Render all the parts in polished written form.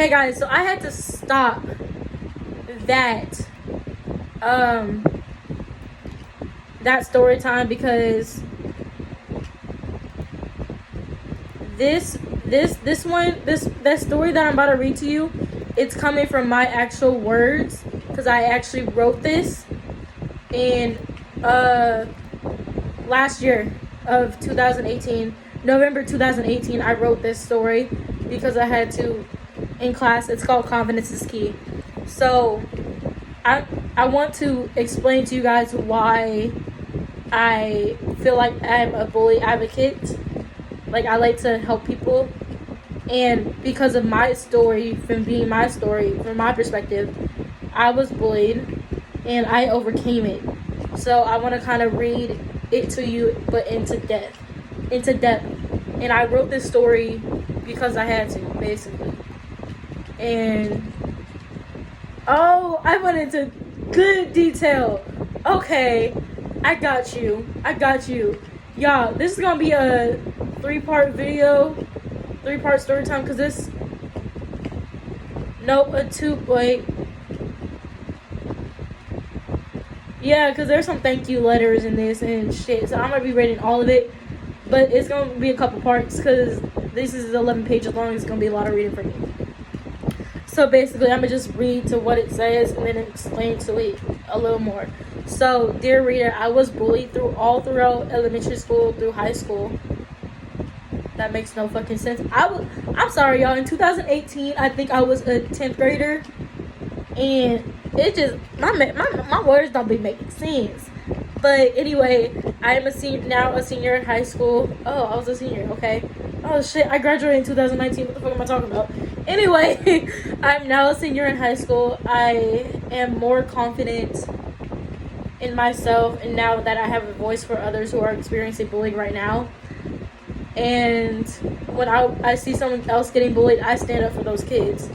Hey guys, so I had to stop that that story time because that story that I'm about to read to you, it's coming from my actual words because I actually wrote this in last year of 2018, November 2018. I wrote this story because I had to in class. It's called Confidence is Key. So I want to explain to you guys why I feel like I'm a bully advocate. Like, I like to help people, and because of my story, from being my story, from my perspective, I was bullied and I overcame it. So I want to kind of read it to you, but into depth. And I wrote this story because I had to, basically. And I went into good detail. Okay, I got you. Y'all, this is gonna be a 3-part video, 3-part story time, because this, nope, a 2, wait. Yeah, because there's some thank you letters in this and shit, so I'm gonna be reading all of it, but it's gonna be a couple parts, because this is 11 pages long. It's gonna be a lot of reading for me. So basically, I'm gonna just read to what it says and then explain to it a little more. So, dear reader, I was bullied throughout elementary school, through high school. That makes no fucking sense. I'm sorry, y'all. In 2018, I think I was a 10th grader, and it just my words don't be making sense. But anyway, I am a senior in high school. Oh, I was a senior. Okay. Oh shit, I graduated in 2019. What the fuck am I talking about? Anyway, I'm now a senior in high school. I am more confident in myself, and now that I have a voice for others who are experiencing bullying right now. And when I see someone else getting bullied, I stand up for those kids.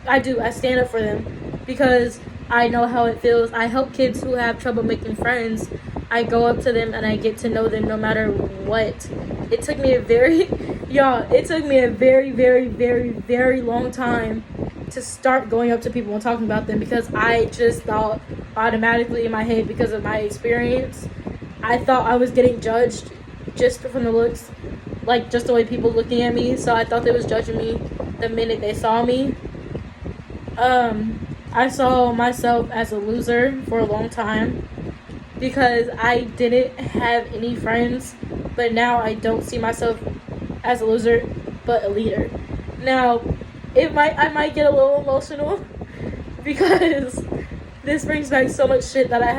I do. I stand up for them because I know how it feels. I help kids who have trouble making friends. I go up to them and I get to know them no matter what. It took me a very, very, very, very long time to start going up to people and talking about them, because I just thought automatically in my head, because of my experience, I thought I was getting judged just from the looks, like just the way people looking at me. So I thought they was judging me the minute they saw me. I saw myself as a loser for a long time because I didn't have any friends, but now I don't see myself as a loser, but a leader. Now, I might get a little emotional because this brings back so much shit that I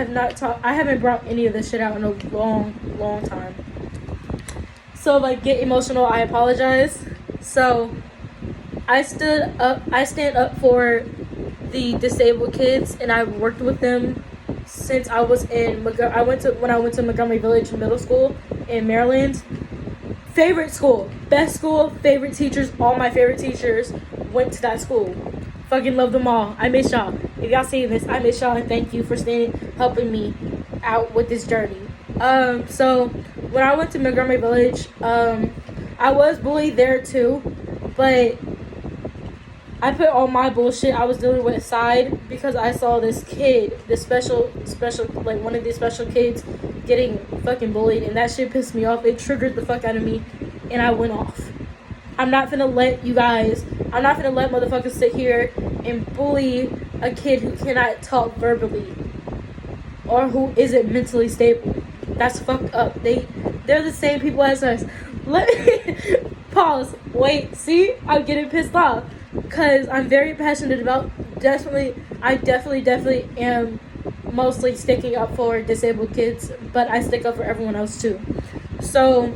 haven't brought any of this shit out in a long time. So if I get emotional, I apologize. So I stand up for the disabled kids, and I've worked with them since I was when I went to Montgomery Village Middle School in Maryland. Favorite school, best school, favorite teachers. All my favorite teachers went to that school. Fucking love them all. I miss y'all. If y'all see this, I miss y'all, and thank you for helping me out with this journey. So when I went to Montgomery Village, I was bullied there too, but I put all my bullshit I was dealing with aside because I saw this kid, this special, like one of these special kids getting fucking bullied, and that shit pissed me off. It triggered the fuck out of me, and I went off. I'm not gonna let motherfuckers sit here and bully a kid who cannot talk verbally or who isn't mentally stable. That's fucked up. They're the same people as us. Let me pause. Wait, see? I'm getting pissed off because I'm very passionate about I definitely am mostly sticking up for disabled kids, but I stick up for everyone else too. So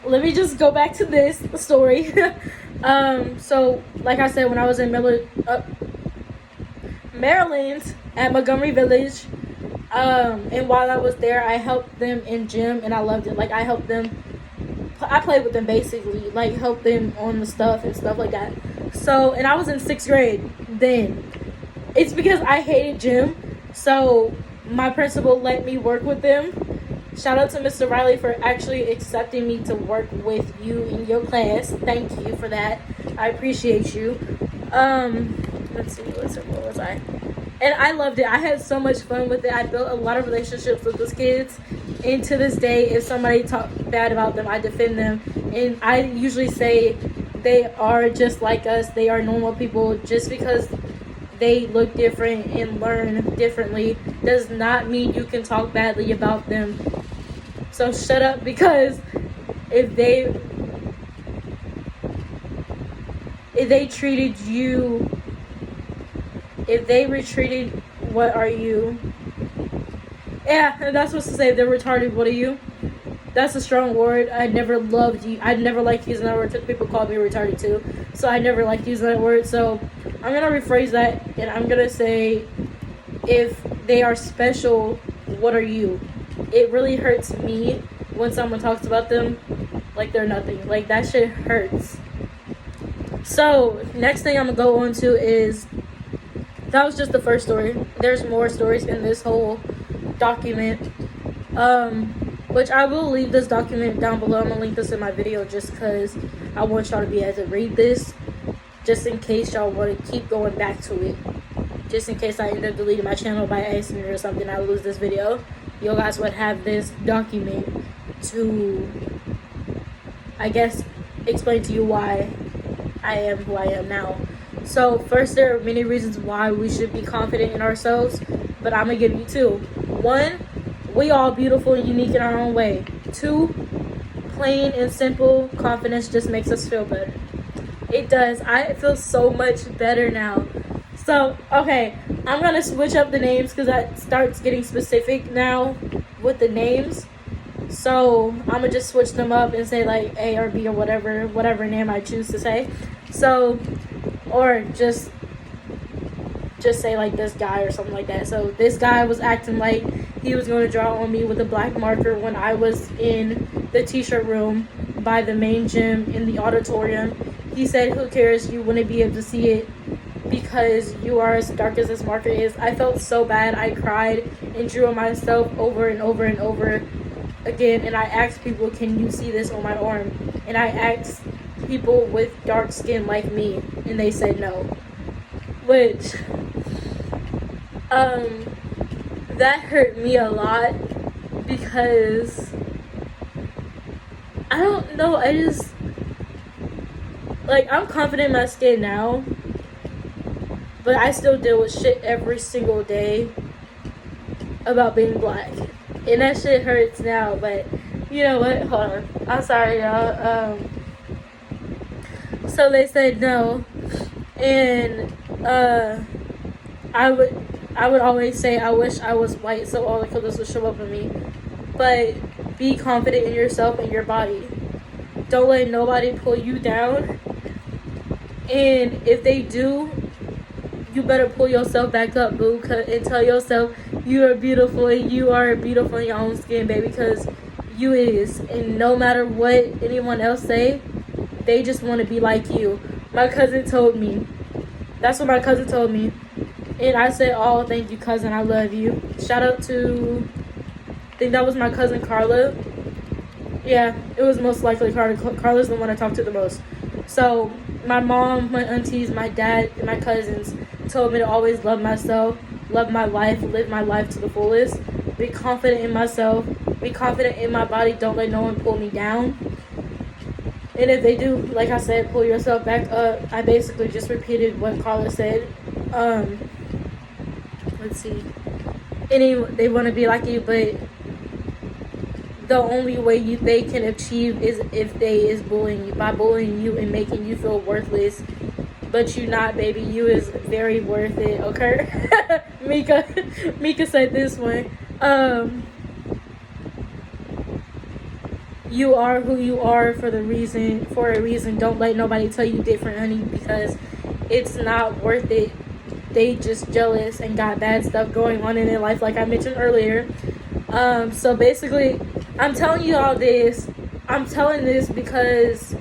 let me just go back to this story. So like I said, when I was in Maryland at Montgomery Village, and while I was there, I helped them in gym, and I loved it. Like, I played with them basically, like helped them on the stuff and stuff like that. So, and I was in 6th grade then. It's because I hated gym, so my principal let me work with them. Shout out to Mr. Riley for actually accepting me to work with you in your class. Thank you for that. I appreciate you. Let's see, what was I? And I loved it. I had so much fun with it. I built a lot of relationships with those kids. And to this day, if somebody talk bad about them, I defend them. And I usually say they are just like us. They are normal people. Just because they look different and learn differently does not mean you can talk badly about them. So shut up, because if they treated you, if they retreated, what are you? Yeah, and that's what's to say. They're retarded. What are you? That's a strong word. I never loved you. I never liked using that word. People call me retarded too, so I never liked using that word. So I'm gonna rephrase that, and I'm gonna say, if they are special, what are you? It really hurts me when someone talks about them like they're nothing. Like, that shit hurts. So next thing I'm gonna go on to is, that was just the first story. There's more stories in this whole document, which I will leave this document down below. I'm gonna link this in my video just because I want y'all to be able to read this, just in case y'all want to keep going back to it, just in case I end up deleting my channel by accident or something, I lose this video. You guys would have this document to, I guess, explain to you why I am who I am now. So first, there are many reasons why we should be confident in ourselves, but I'm gonna give you two. One, we all beautiful and unique in our own way. Two, plain and simple, confidence just makes us feel better. It does. I feel so much better now. So, okay, I'm gonna switch up the names because that starts getting specific now with the names. So I'm gonna just switch them up and say like A or B or whatever name I choose to say. So, or just say like this guy or something like that. So this guy was acting like he was going to draw on me with a black marker when I was in the t-shirt room by the main gym in the auditorium. He said, "Who cares? You wouldn't be able to see it because you are as dark as this marker is." I felt so bad. I cried and drew on myself over and over and over again. And I asked people, "Can you see this on my arm?" And I asked people with dark skin like me, and they said no. Which, that hurt me a lot because I don't know, I just, like, I'm confident in my skin now, but I still deal with shit every single day about being black, and that shit hurts now. But you know what, hold on, I'm sorry y'all. So they said no, and I would always say I wish I was white so all the colors would show up in me. But be confident in yourself and your body. Don't let nobody pull you down. And if they do, you better pull yourself back up, boo, and tell yourself you are beautiful and you are beautiful in your own skin, baby, because you is. And no matter what anyone else say, they just want to be like you. My cousin told me. That's what my cousin told me. And I said, "Oh, thank you, cousin. I love you." Shout out to, I think that was my cousin Carla. Yeah, it was most likely Carla. Carla's the one I talked to the most. So my mom, my aunties, my dad, and my cousins told me to always love myself, love my life, live my life to the fullest. Be confident in myself. Be confident in my body. Don't let no one pull me down. And if they do, like I said, pull yourself back up. I basically just repeated what Carla said. Let's see. They want to be like you, but the only way they can achieve is if they is bullying you, by bullying you and making you feel worthless. But you not, baby. You is very worth it. Okay. Mika said this one. You are who you are for a reason. Don't let nobody tell you different, honey, because it's not worth it. They just jealous and got bad stuff going on in their life, like I mentioned earlier. So basically, I'm telling you all this. I'm telling this because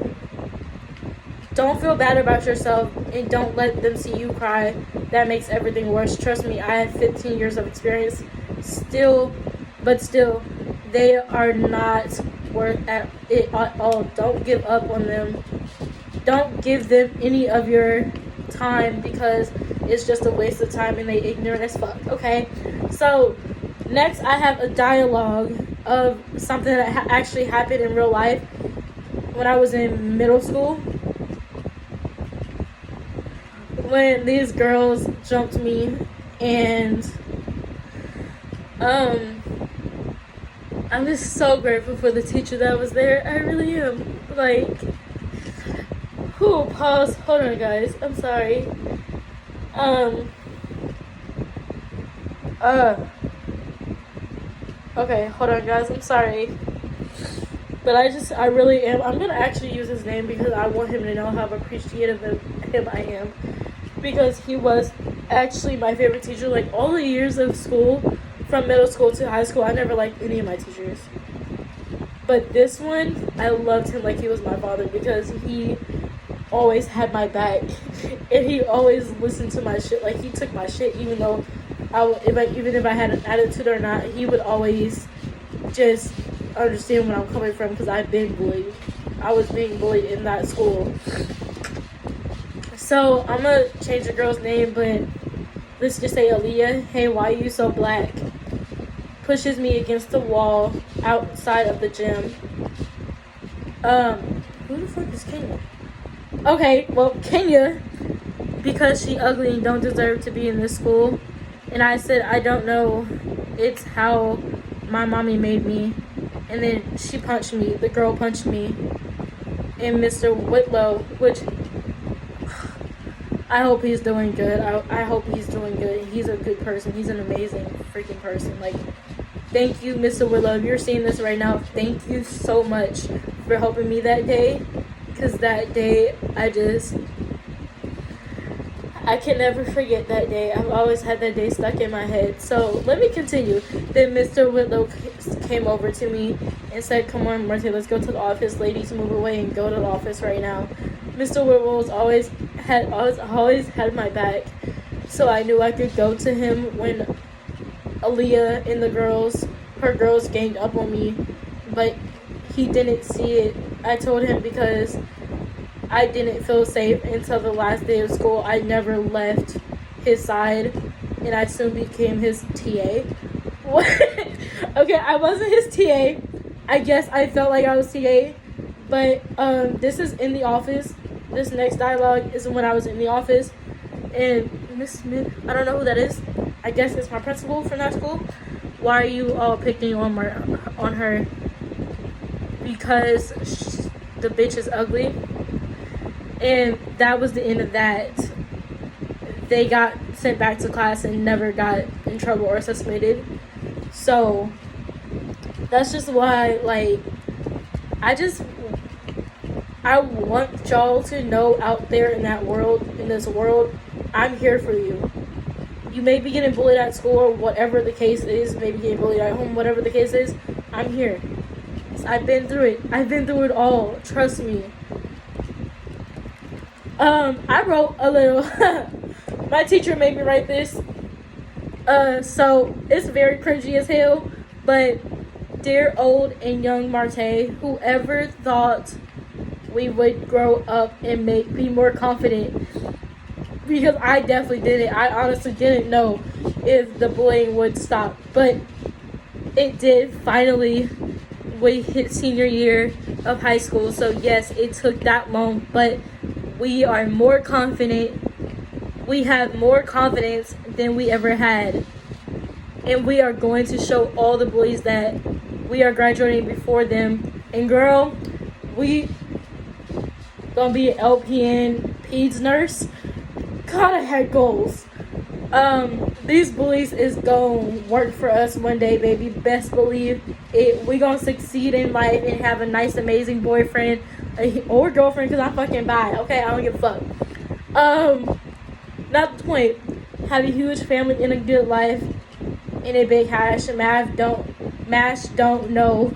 don't feel bad about yourself and don't let them see you cry. That makes everything worse. Trust me, I have 15 years of experience. Still, they are not worth it at all. Don't give up on them. don't give them any of your time because it's just a waste of time and they ignorant as fuck. Okay, so next I have a dialogue of something that actually happened in real life when I was in middle school, when these girls jumped me. And I'm just so grateful for the teacher that was there. I really am. Like, pause. Hold on, guys. I'm sorry. Okay, hold on, guys. I'm sorry. But I really am. I'm gonna actually use his name because I want him to know how appreciative of him I am. Because he was actually my favorite teacher. Like, all the years of school, from middle school to high school, I never liked any of my teachers. But this one, I loved him like he was my father because he always had my back. And he always listened to my shit. Like, he took my shit even though even if I had an attitude or not, he would always just understand where I'm coming from because I've been bullied. I was being bullied in that school. So I'm gonna change the girl's name, but let's just say Aaliyah. Hey, why are you so black? Pushes me against the wall outside of the gym. Who the fuck is Kenya? Okay, well, Kenya, because she ugly and don't deserve to be in this school. And I said, I don't know. It's how my mommy made me. And then she punched me. The girl punched me. And Mr. Whitlow, which I hope he's doing good. I hope he's doing good. He's a good person. He's an amazing freaking person. Like, thank you, Mr. Whitlow. If you're seeing this right now, thank you so much for helping me that day. Because that day, I can never forget that day. I've always had that day stuck in my head. So let me continue. Then Mr. Whitlow came over to me and said, come on, Marty, let's go to the office. Ladies, move away and go to the office right now. Mr. Whitlow always had my back. So I knew I could go to him when Aaliyah and her girls ganged up on me. But he didn't see it. I told him because I didn't feel safe until the last day of school. I never left his side, and I soon became his TA. What? Okay, I wasn't his TA. I guess I felt like I was TA, but this is in the office. This next dialogue is when I was in the office, and Miss Smith, I don't know who that is. I guess it's my principal from that school. Why are you all picking on her? Because the bitch is ugly. And that was the end of that. They got sent back to class and never got in trouble or suspended. So that's just why, like, I want y'all to know out there in this world, I'm here for you. You may be getting bullied at school or whatever the case is, maybe getting bullied at home, whatever the case is, I'm here. I've been through it. I've been through it all. Trust me. I wrote a little, my teacher made me write this, so it's very cringy as hell, but dear old and young Marte, whoever thought we would grow up and be more confident, because I definitely didn't. I honestly didn't know if the bullying would stop, but it did. Finally, we hit senior year of high school, so yes, it took that long, but we are more confident. We have more confidence than we ever had. And we are going to show all the bullies that we are graduating before them. And girl, we gonna be an LPN peds nurse. God, I had goals. These bullies is gonna work for us one day, baby. Best believe it. We gonna succeed in life and have a nice, amazing boyfriend or girlfriend, because I'm fucking bi. Okay, I don't give a fuck. Not the point. Have a huge family and a good life in a big house. Mash don't know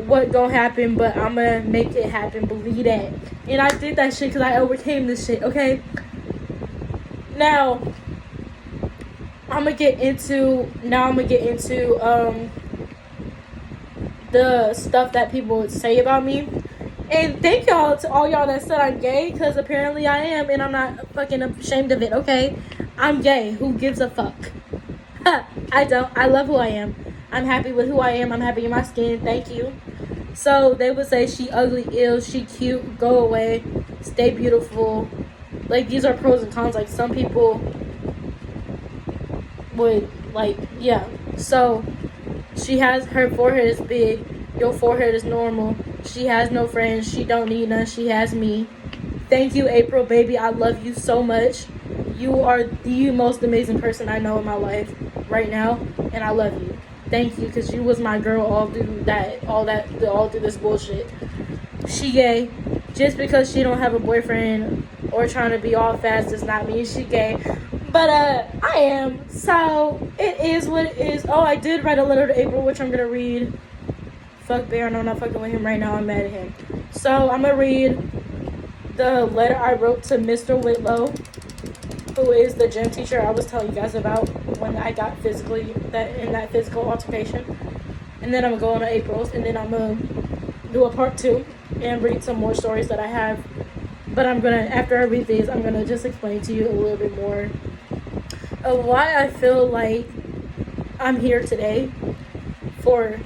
what gonna happen, but I'm gonna make it happen. Believe that. And I did that shit because I overcame this shit. Okay. Now I'm gonna get into the stuff that people would say about me. And thank y'all to all y'all that said I'm gay, because apparently I am, and I'm not fucking ashamed of it, okay? I'm gay. Who gives a fuck? I don't. I love who I am. I'm happy with who I am. I'm happy in my skin. Thank you. So they would say she ugly, ill, she cute, go away, stay beautiful. Like, these are pros and cons. Like, some people would, like, yeah. So she has, her forehead is big, your forehead is normal. She has no friends, she don't need none, she has me. Thank you, April, baby. I love you so much. You are the most amazing person I know in my life right now, and I love you. Thank you, because you was my girl all through this bullshit. She gay. Just because she don't have a boyfriend or trying to be all fast does not mean she gay. But I am. So it is what it is. Oh, I did write a letter to April, which I'm gonna read. Fuck Bear, no, I'm not fucking with him right now. I'm mad at him. So I'm gonna read the letter I wrote to Mr. Whitlow, who is the gym teacher I was telling you guys about when I got in that physical altercation. And then I'm gonna go on to April's, and then I'm gonna do a part 2 and read some more stories that I have. But after I read these, I'm gonna just explain to you a little bit more of why I feel like I'm here today for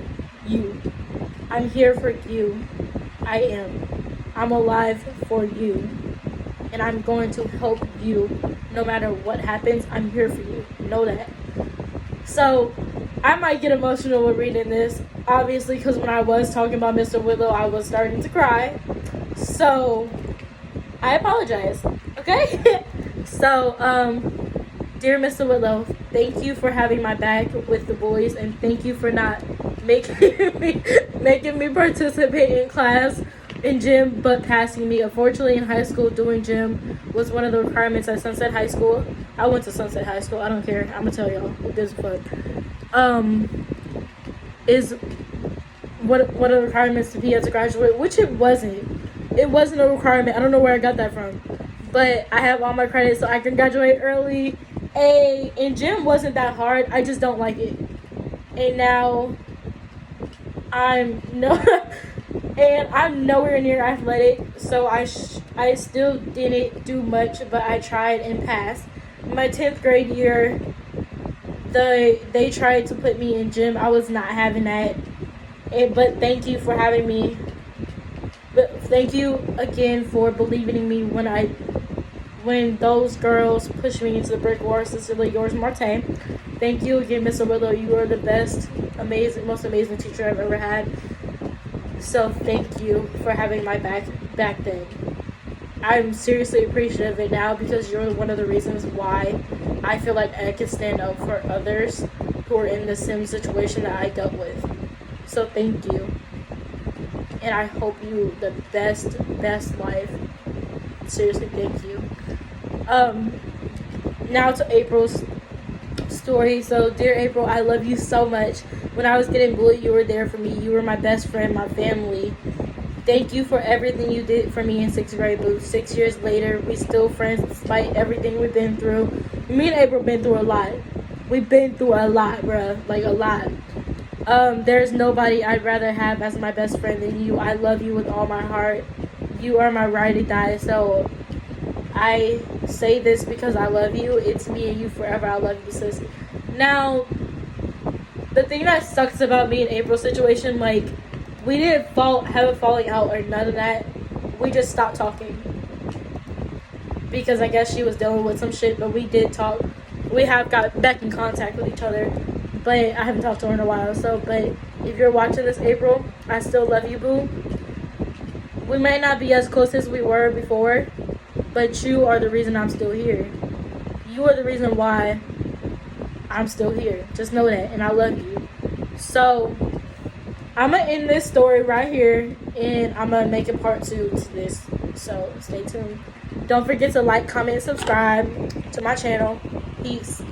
you. I'm here for you. I am. I'm alive for you. And I'm going to help you no matter what happens. I'm here for you. Know that. So, I might get emotional with reading this, obviously, because when I was talking about Mr. Whitlow, I was starting to cry. So, I apologize. Okay? So, dear Mr. Whitlow, thank you for having my back with the boys, and thank you for not making me participate in class in gym, but passing me. Unfortunately, in high school, doing gym was one of the requirements at Sunset High School. I went to Sunset High School. I don't care. I'm gonna tell y'all. Who gives a fuck? Is one of the requirements to be as a graduate, which it wasn't. It wasn't a requirement. I don't know where I got that from, but I have all my credits, so I can graduate early. And gym wasn't that hard. I just don't like it. And now I'm nowhere near athletic, so I still didn't do much, but I tried and passed. My 10th grade year, they tried to put me in gym. I was not having that. But thank you for having me. But thank you again for believing in me when those girls pushed me into the brick wall. Sincerely yours, Marte. Thank you again, Mr. Willow. You are the best, most amazing teacher I've ever had. So thank you for having my back then. I'm seriously appreciative of it now, because you're one of the reasons why I feel like I can stand up for others who are in the same situation that I dealt with. So thank you. And I hope you the best life. Seriously, thank you. Now to April's story. So, dear April, I love you so much. When I was getting bullied, you were there for me. You were my best friend, my family. Thank you for everything you did for me in 6th grade, boo. 6 years later, we still friends despite everything we've been through. Me and April been through a lot. We've been through a lot, bruh. Like, a lot. There's nobody I'd rather have as my best friend than you. I love you with all my heart. You are my ride or die. So, I say this because I love you. It's me and you forever. I love you, sis. Now, the thing that sucks about me and April's situation, like, we didn't have a falling out or none of that. We just stopped talking. Because I guess she was dealing with some shit, but we did talk. We have got back in contact with each other. But I haven't talked to her in a while. So, but if you're watching this, April, I still love you, boo. We may not be as close as we were before, but you are the reason I'm still here. You are the reason why I'm still here. Just know that, and I love you. So, I'm going to end this story right here, and I'm going to make a part 2 to this. So, stay tuned. Don't forget to like, comment, and subscribe to my channel. Peace.